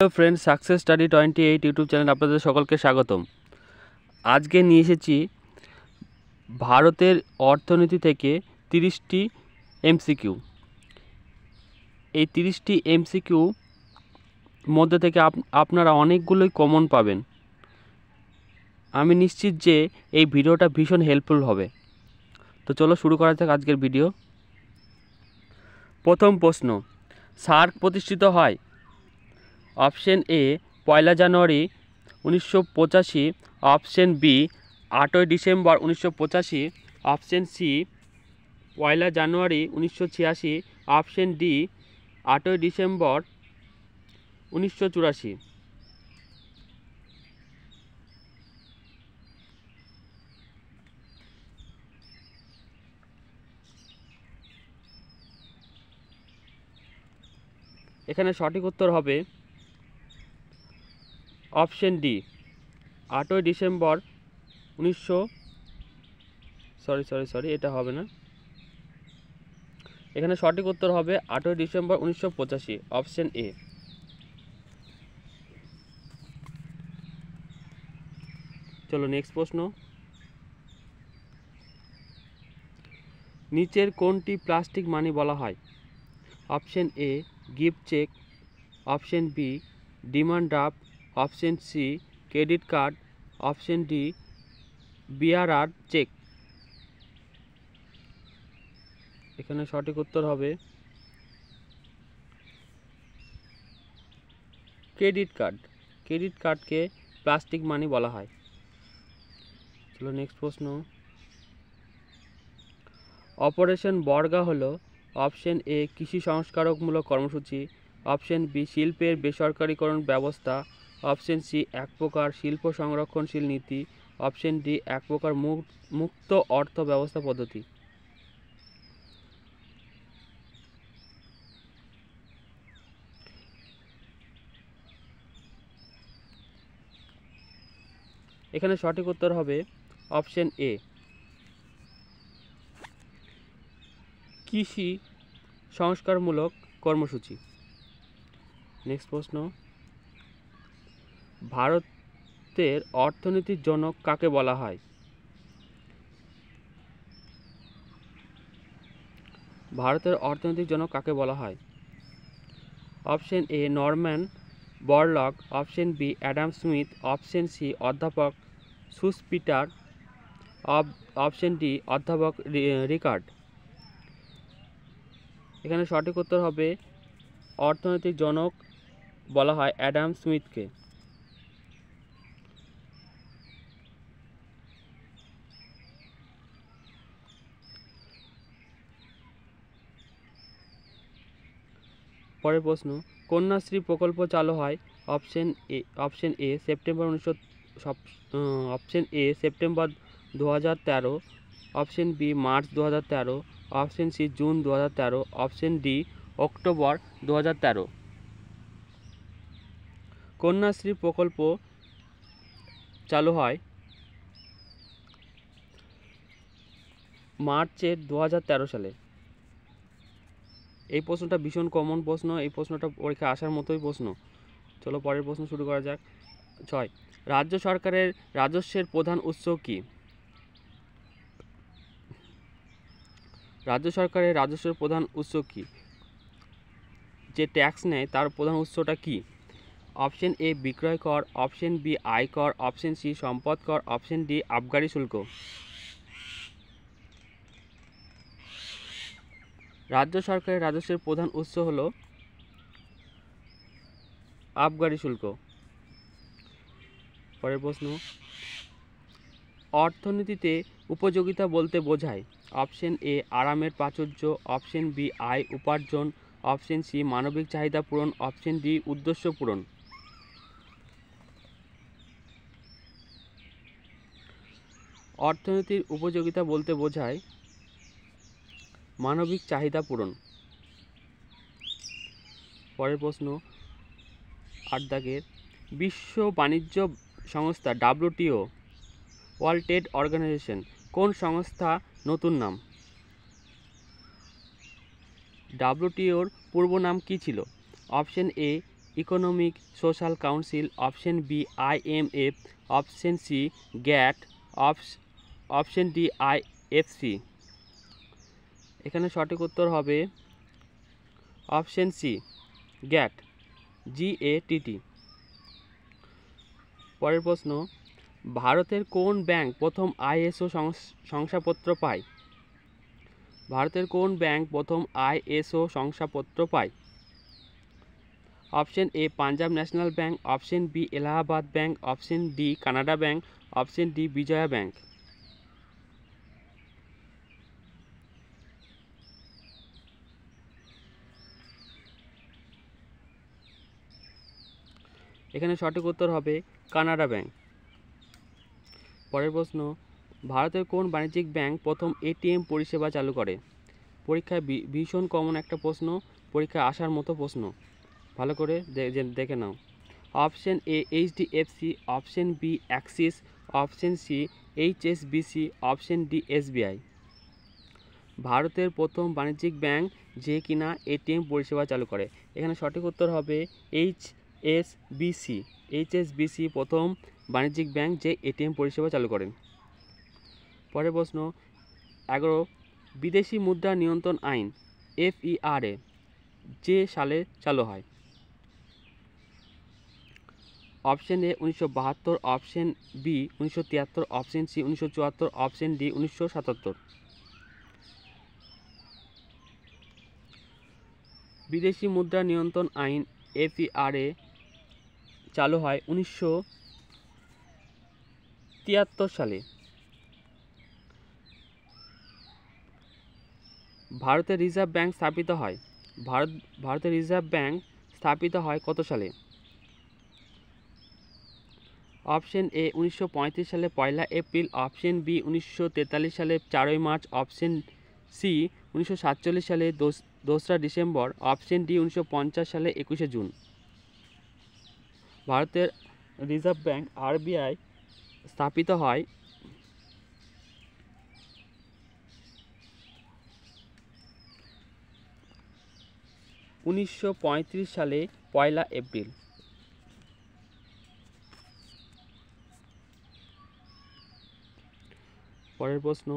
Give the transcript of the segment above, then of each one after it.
Hello friends, success study 28 YouTube channel আপনাদের সকলকে স্বাগতম। আজকে নিয়ে এসেছি ভারতের অর্থনীতি থেকে 30টি এমসিকিউ। এই 30টি এমসিকিউ মধ্যে থেকে আপনারা অনেকগুলোই কমন পাবেন। আমি নিশ্চিত যে এই ভিডিওটা ভীষণ হেল্পফুল হবে। তো চলো শুরু করা যাক আজকের ভিডিও। প্রথম প্রশ্ন, সার্ক প্রতিষ্ঠিত হয়? অপশন এ 1 জানুয়ারি 1985, অপশন বি 8 ডিসেম্বর 1985, অপশন সি 1 জানুয়ারি 1986, অপশন ডি 8 ডিসেম্বর 1984। এখানে সঠিক উত্তর হবে অপশন ডি 8 ডিসেম্বর 1900 সরি এটা হবে না। এখানে সঠিক উত্তর হবে 8 ডিসেম্বর 1985, অপশন এ। চলো নেক্সট প্রশ্ন, নিচের কোনটি প্লাস্টিক মানি বলা হয়? Option A gift cheque, option B demand draft, option C credit card, option D bearer cheque. এখানে সঠিক উত্তর হবে ক্রেডিট কার্ড। ক্রেডিট কার্ডকে প্লাস্টিক মানি বলা হয়। চলো নেক্সট প্রশ্ন, অপারেশন বর্গা হলো অপশন এ কৃষি সংস্কারকমূলক কর্মসূচি, অপশন বি শিল্পের বেসরকারীকরণ ব্যবস্থা, অপশন সি এক প্রকার শিল্প সংরক্ষণশীল নীতি, অপশন ডি এক প্রকার মুক্ত অর্থ ব্যবস্থা পদ্ধতি। এখানে সঠিক উত্তর হবে অপশন এ কৃষি সংস্কারমূলক কর্মসূচি। নেক্সট প্রশ্ন, ভারতের অর্থনীতির জনক কাকে বলা হয়? ভারতের অর্থনৈতিক জনক কাকে বলা হয়? Option A Norman Borlaug, option B Adam Smith, option C অধ্যাপক সুসপিটার, অপশন ডি অধ্যাপক রিকার্ড। এখানে সঠিক উত্তর হবে অর্থনৈতিক জনক বলা হয় অ্যাডাম স্মিথকে। পরের প্রশ্ন, কন্যাশ্রী প্রকল্প চালু হয় অপশন এ সেপ্টেম্বর 2013, অপশন বি মার্চ 2013, অপশন সি জুন 2013, অপশন ডি অক্টোবর 2013। কন্যাশ্রী প্রকল্প চালু হয় মার্চের 2013 সালে। এই প্রশ্নটা ভীষণ কমন প্রশ্ন, এই প্রশ্নটা পরীক্ষা আসার মতোই প্রশ্ন। চলো পরের প্রশ্ন শুরু করা যাক। 6, রাজ্য সরকারের রাজস্বের প্রধান উৎস কি? রাজ্য সরকারের রাজস্বের প্রধান উৎস কি? যে ট্যাক্স নেয় তার প্রধান উৎসটা কি? অপশন এ বিক্রয় কর, অপশন বি আয়কর, অপশন সি সম্পদ কর, অপশন ডি আবগারি শুল্ক। রাজ্য সরকারের রাজস্বের প্রধান উৎস হলো আবগারি শুল্ক। পরের প্রশ্ন, অর্থনীতিতে উপযোগিতা বলতে বোঝায়? অপশন এ আরামের প্রাচুর্য, অপশন বি আয় উপার্জন, অপশন সি মানবিক চাহিদা পূরণ, অপশন ডি উদ্দেশ্য পূরণ। অর্থনীতির উপযোগিতা বলতে বোঝায় মানবিক চাহিদা পূরণ। পরের প্রশ্ন, 8 দাগের, বিশ্ব বাণিজ্য সংস্থা WTO ওয়ার্ল্ড ট্রেড অর্গানাইজেশন কোন সংস্থা নতুন নাম? WTOর পূর্ব নাম কী ছিল? Option A economic social council, option B IMF, option C GATT, option D IFC। এখানে সঠিক উত্তর হবে অপশন সি গ্যাট, GATT। পরের প্রশ্ন, ভারতের কোন ব্যাংক প্রথম ISO শংসাপত্র পায়? ভারতের কোন ব্যাংক প্রথম ISO শংসাপত্র পায়? Option A Punjab national bank, option B Allahabad bank, option D Canada bank, option D Vijaya bank. এখানে সঠিক উত্তর হবে কানাডা ব্যাংক। পরের প্রশ্ন, ভারতের কোন বাণিজ্যিক ব্যাংক প্রথম ATM পরিষেবা চালু করে? পরীক্ষায় ভীষণ কমন একটা প্রশ্ন, পরীক্ষায় আসার মতো প্রশ্ন, ভালো করে দেখে নাও। Option A HDFC, option B Axis, option C HSBC, option D SBI। ভারতের প্রথম বাণিজ্যিক ব্যাংক যে কিনা ATM পরিষেবা চালু করে, এখানে সঠিক উত্তর হবে HSBC। HSBC প্রথম বাণিজ্যিক ব্যাংক যে ATM পরিষেবা চালু করেন। পরের প্রশ্ন 11, বিদেশি মুদ্রা নিয়ন্ত্রণ আইন FERA যে সালে চালু হয়? Option A 1972, option B 1973, option C 1974, option D 1977। বিদেশি মুদ্রা নিয়ন্ত্রণ আইন FERA চালু হয় 1973 সালে। ভারতের রিজার্ভ ব্যাংক স্থাপিত হয় ভারতের রিজার্ভ ব্যাংক স্থাপিত হয় কত সালে? অপশন এ 1935 সালে 1 এপ্রিল, অপশন বি 1943 সালে 4 মার্চ, অপশন সি 1947 সালে 2 ডিসেম্বর, অপশন ডি 1950 সালে 21 জুন। ভারতের রিজার্ভ ব্যাংক RBI স্থাপিত হয় 1935 সালে 1 এপ্রিল। পরের প্রশ্ন,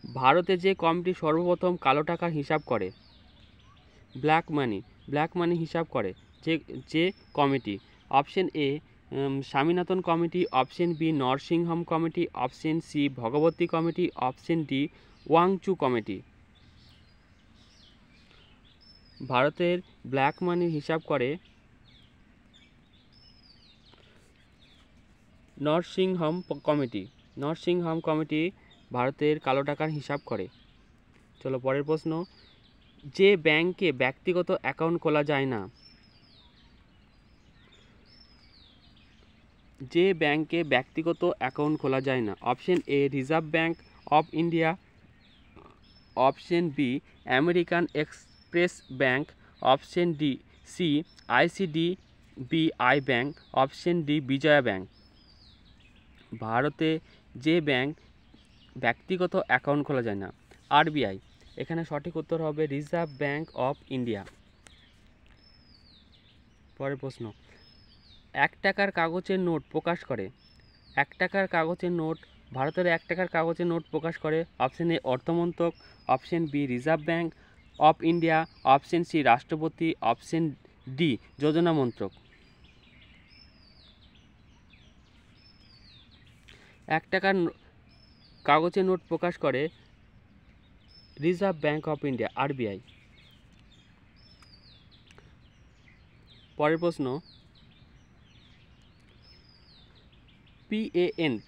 ভারতে যে কমিটি সর্বপ্রথম কালো টাকার হিসাব করে, ব্ল্যাক মানি হিসাব করে যে committee? Option A Swaminathan committee, option B Narasimham committee, option C Bhagwati committee, option D Wanchoo committee. ভারতের ব্ল্যাক মানির হিসাব করে নরসিংহম কমিটি ভারতের কালো টাকার হিসাব করে। চলো পরের প্রশ্ন, যে ব্যাংকে ব্যক্তিগত অ্যাকাউন্ট খোলা যায় না, যে ব্যাংকে ব্যক্তিগত অ্যাকাউন্ট খোলা যায় না? Option A reserve bank of India, option B American Express bank, option D C ICDBI bank, option D Vijaya bank. ভারতে যে ব্যাংক ব্যক্তিগত অ্যাকাউন্ট খোলা যায় না, RBI। এখানে সঠিক উত্তর হবে রিজার্ভ ব্যাংক অফ ইন্ডিয়া। পরের প্রশ্ন, 1 টাকার কাগজের নোট প্রকাশ করে, 1 টাকার কাগজের নোট, ভারতের 1 টাকার কাগজের নোট প্রকাশ করে? অপশন এ অর্থমন্ত্রক, option B reserve bank of India, option C রাষ্ট্রপতি, অপশন ডি যোজনা মন্ত্রক। 1 টাকার কাগজের নোট প্রকাশ করে reserve bank of India, RBI। পরের প্রশ্ন,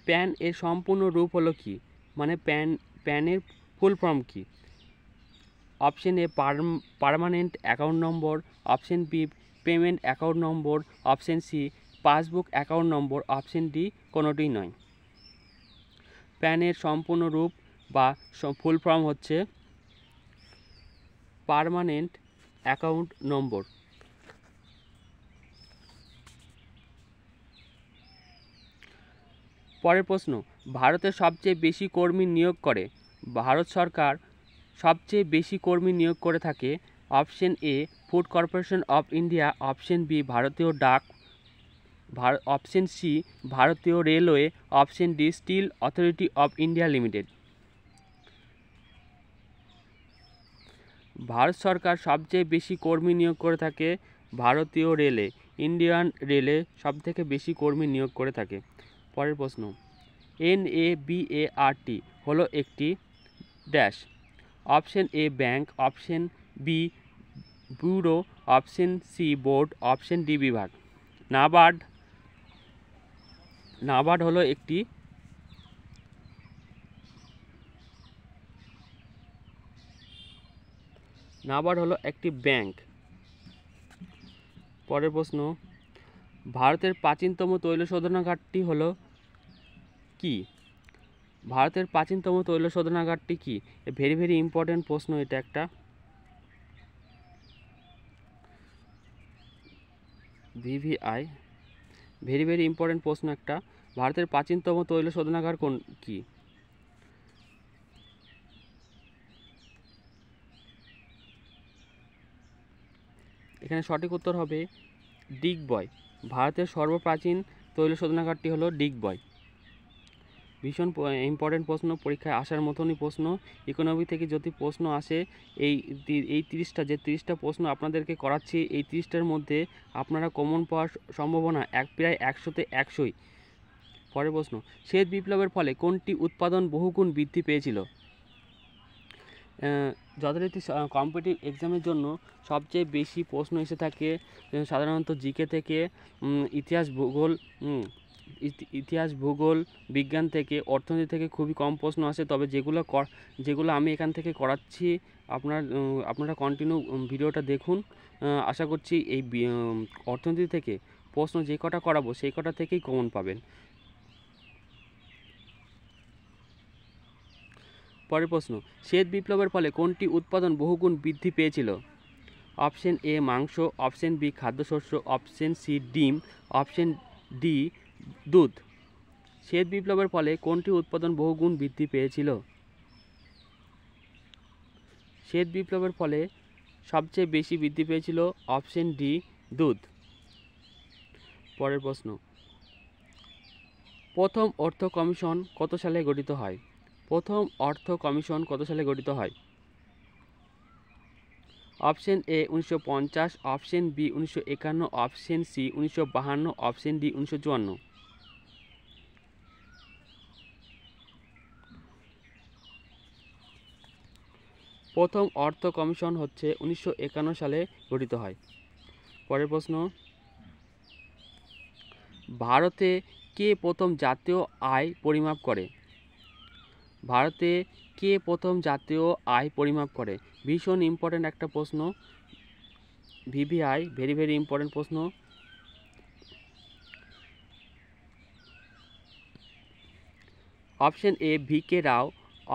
প্যান এর সম্পূর্ণ রূপ হলো কি? মানে প্যানের ফুল ফর্ম কি? Option A permanent account number, option B payment account number, option C passbook account number, option D কোনোটিই নয়। প্যানের সম্পূর্ণ রূপ বা ফুল ফর্ম হচ্ছে পার্মানেন্ট অ্যাকাউন্ট নম্বর। পরের প্রশ্ন, ভারতের সবচেয়ে বেশি কর্মী নিয়োগ করে, ভারত সরকার সবচেয়ে বেশি কর্মী নিয়োগ করে থাকে? Option A Food Corporation of India, option B ভারতীয় ডাক, অপশন সি ভারতীয় railway, option D Steel Authority of India Limited. Bharat সরকার সবচেয়ে বেশি কর্মী নিয়োগ করে থাকে ভারতীয় রেলে, ইন্ডিয়ান রেলে সবথেকে বেশি কর্মী নিয়োগ করে থাকে। পরের প্রশ্ন, NABART হলো একটি dash. Option A bank, option B bureau, option C board, option D বিভাগ। নাবার্ড হলো একটি ব্যাংক। পরের প্রশ্ন, ভারতের প্রাচীনতম তৈল শোধনাগারটি হলো কি? ভারতের প্রাচীনতম তৈল শোধনাগারটি কি? ভেরি ইম্পর্টেন্ট প্রশ্ন এটা একটা। VVI ভেরি ইম্পর্টেন্ট প্রশ্ন একটা। ভারতের প্রাচীনতম তৈল শোধনাগার কোন কি? এখানে সঠিক উত্তর হবে ডিগবয়। ভারতের সর্বপ্রাচীন তৈল শোধনাগারটি হলো ডিগবয়। ভীষণ ইম্পর্টেন্ট প্রশ্ন, পরীক্ষায় আসার মতনই প্রশ্ন। ইকোনমি থেকে যদি প্রশ্ন আসে এই 30টা প্রশ্ন আপনাদেরকে করাচ্ছি, এই 30টার মধ্যে আপনারা কমন পাওয়ার সম্ভাবনা প্রায় 100তে 100ই। পরের প্রশ্ন, শ্বেত বিপ্লবের ফলে কোনটি উৎপাদন বহুগুণ বৃদ্ধি পেয়েছিল? যথারীতি কম্পিটিটিভ এক্সামের জন্য সবচেয়ে বেশি প্রশ্ন এসে থাকে সাধারণত জিকে থেকে, ইতিহাস ভূগোল বিজ্ঞান থেকে, অর্থনীতি থেকে খুবই কম প্রশ্ন আসে। তবে যেগুলো আমি এখান থেকে করাচ্ছি আপনারা কন্টিনিউ ভিডিওটা দেখুন। আশা করছি এই অর্থনীতি থেকে প্রশ্ন যে কটা করাবো সেই কটা থেকেই কমন পাবেন। পরের প্রশ্ন, শ্বেত বিপ্লবের ফলে কোনটি উৎপাদন বহুগুণ বৃদ্ধি পেয়েছিল? অপশন এ মাংস, অপশন বি খাদ্যশস্য, অপশন সি ডিম, অপশন ডি দুধ। শ্বেত বিপ্লবের ফলে কোনটি উৎপাদন বহুগুণ বৃদ্ধি পেয়েছিল? শ্বেত বিপ্লবের ফলে সবচেয়ে বেশি বৃদ্ধি পেয়েছিল অপশন ডি দুধ। পরের প্রশ্ন, প্রথম অর্থ কমিশন কত সালে গঠিত হয়? প্রথম অর্থ কমিশন কত সালে গঠিত হয়? Option A 1950, option B 1951, option C 1952, option D 1954। প্রথম অর্থ কমিশন হচ্ছে 1951 সালে গঠিত হয়। পরের প্রশ্ন, ভারতে কে প্রথম জাতীয় আয় পরিমাপ করে? ভারতে কে প্রথম জাতীয় আয় পরিমাপ করে? ভীষণ ইম্পর্টেন্ট একটা প্রশ্ন। VVI ভেরি ইম্পর্টেন্ট প্রশ্ন। Option A VK Rao,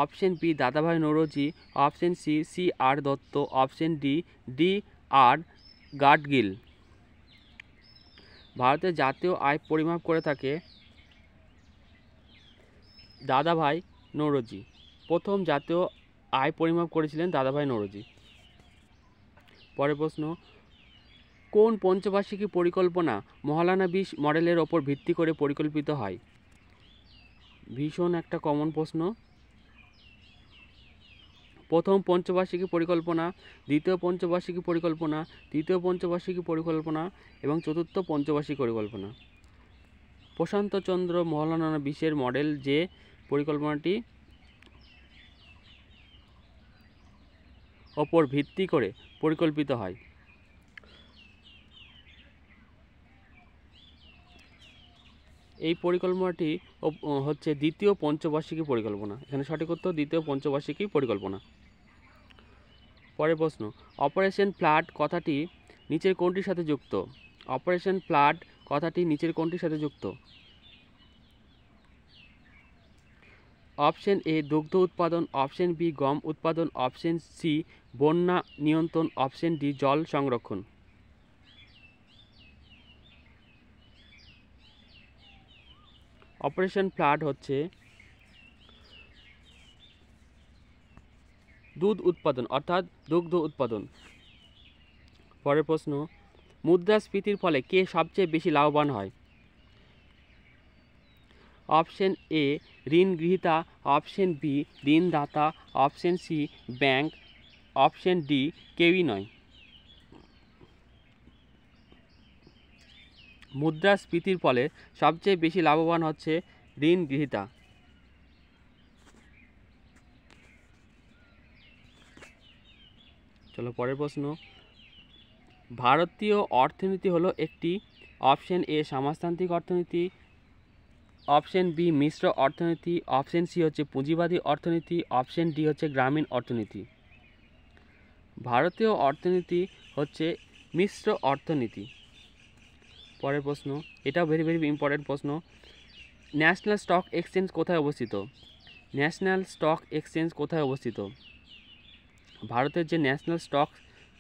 option B Dadabhai Naoroji, option C CR Dutt, option D DR Gadgil. ভারতের জাতীয় আয় পরিমাপ করে থাকে দাদাভাই নৌরোজি। প্রথম জাতীয় আয় পরিমাপ করেছিলেন দাদাভাই নৌরোজি। পরের প্রশ্ন, কোন পঞ্চবার্ষিকী পরিকল্পনা মহালানবিশ মডেলের ওপর ভিত্তি করে পরিকল্পিত হয়? ভীষণ একটা কমন প্রশ্ন। প্রথম পঞ্চবার্ষিকী পরিকল্পনা, দ্বিতীয় পঞ্চবার্ষিকী পরিকল্পনা, তৃতীয় পঞ্চবার্ষিকী পরিকল্পনা এবং চতুর্থ পঞ্চবার্ষিকী পরিকল্পনা। প্রশান্তচন্দ্র মহলানবিশের মডেল যে পরিকল্পনাটি ওপর ভিত্তি করে পরিকল্পিত হয়। এই পরিকল্পনাটি হচ্ছে দ্বিতীয় পঞ্চবার্ষিকী পরিকল্পনা। এখানে সঠিক উত্তর দ্বিতীয় পঞ্চবার্ষিকী পরিকল্পনা। পরের প্রশ্ন, অপারেশন ফ্লাড কথাটি নিচের কোনটির সাথে যুক্ত? অপারেশন ফ্লাড কথাটি নিচের কোনটির সাথে যুক্ত? অপশন এ দুগ্ধ উৎপাদন, অপশন বি গম উৎপাদন, অপশন সি বন্যা নিয়ন্ত্রণ, অপশন ডি জল সংরক্ষণ। অপারেশন ফ্লাড হচ্ছে দুধ উৎপাদন অর্থাৎ দুগ্ধ উৎপাদন। পরের প্রশ্ন, মুদ্রাস্ফীতির ফলে কে সবচেয়ে বেশি লাভবান হয়? অপশন এ ঋণ গ্রহীতা, অপশন বি ঋণদাতা, option C bank, option D কেউই নয়। মুদ্রাস্ফীতির ফলে সবচেয়ে বেশি লাভবান হচ্ছে ঋণ গ্রহীতা। চলো পরের প্রশ্ন, ভারতীয় অর্থনীতি হলো একটি, অপশন এ সমাজতান্ত্রিক অর্থনীতি, অপশন বি মিশ্র অর্থনীতি, অপশন সি হচ্ছে পুঁজিবাদী অর্থনীতি, অপশন ডি হচ্ছে গ্রামীণ অর্থনীতি। ভারতীয় অর্থনীতি হচ্ছে মিশ্র অর্থনীতি। পরের প্রশ্ন, এটাও ভেরি ভেরি ইম্পর্টেন্ট প্রশ্ন, ন্যাশনাল স্টক এক্সচেঞ্জ কোথায় অবস্থিত? ন্যাশনাল স্টক এক্সচেঞ্জ কোথায় অবস্থিত? ভারতের যে ন্যাশনাল স্টক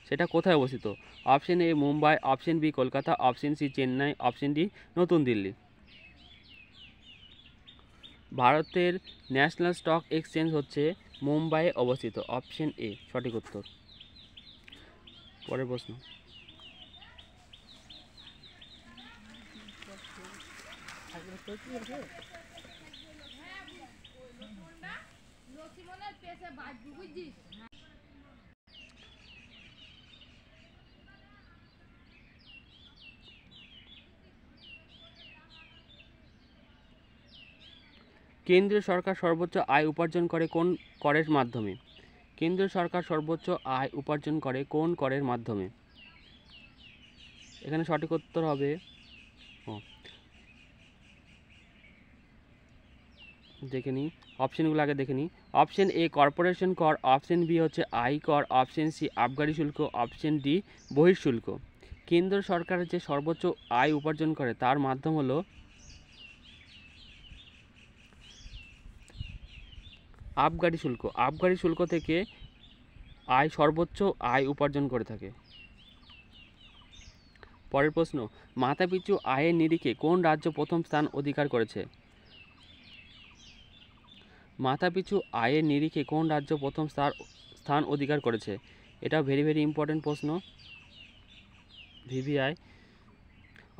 সেটা কোথায় অবস্থিত? Option A Mumbai, option B Kolkata, option C Chennai, option D নতুন দিল্লি। ভারতের ন্যাশনাল স্টক এক্সচেঞ্জ হচ্ছে মুম্বাইয়ে অবস্থিত, অপশন এ সঠিক উত্তর। পরের প্রশ্ন, কেন্দ্রীয় সরকার সর্বোচ্চ আয় উপার্জন করে কোন করের মাধ্যমে? কেন্দ্রীয় সরকার সর্বোচ্চ আয় উপার্জন করে কোন করের মাধ্যমে? এখানে সঠিক উত্তর হবে দেখে নিই, অপশনগুলো আগে দেখে নিই। অপশন এ কর্পোরেশন কর, অপশন বি হচ্ছে আয় কর, অপশন সি আবগারি শুল্ক, অপশন ডি বহির্শুল্ক। কেন্দ্র সরকারের যে সর্বোচ্চ আয় উপার্জন করে তার মাধ্যম হলো আবগারি শুল্ক। আবগারি শুল্ক থেকে সর্বোচ্চ আয় উপার্জন করে থাকে। পরের প্রশ্ন, মাথাপিছু আয়ের নিরিখে কোন রাজ্য প্রথম স্থান অধিকার করেছে? মাথাপিছু আয়ের নিরিখে কোন রাজ্য প্রথম স্থান অধিকার করেছে? এটা ভেরি ভেরি ইম্পর্টেন্ট প্রশ্ন, VVI.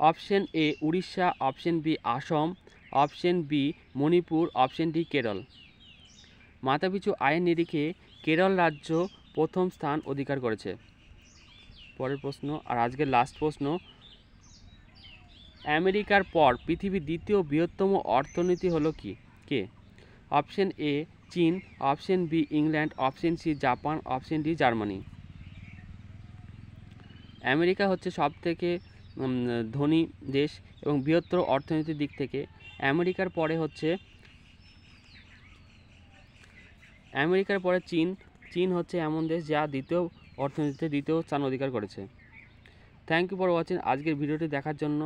Option A Orissa, option B Assam, option B Manipur, option D Kerala. মাথাপিছু আয়ের নিরিখে কেরল রাজ্য প্রথম স্থান অধিকার করেছে। পরের প্রশ্ন, আর আজকের লাস্ট প্রশ্ন, আমেরিকার পর পৃথিবীর দ্বিতীয় বৃহত্তম অর্থনীতি হলো কে? অপশন এ চীন, option B England, option C Japan, option D Germany. America হচ্ছে সব থেকে ধনী দেশ এবং বৃহত্তর অর্থনীতির দিক থেকে। আমেরিকার পরে চীন হচ্ছে এমন দেশ যা দ্বিতীয় অর্থনীতিতে দ্বিতীয় স্থান অধিকার করেছে। Thank you for watching. আজকের ভিডিওটি দেখার জন্য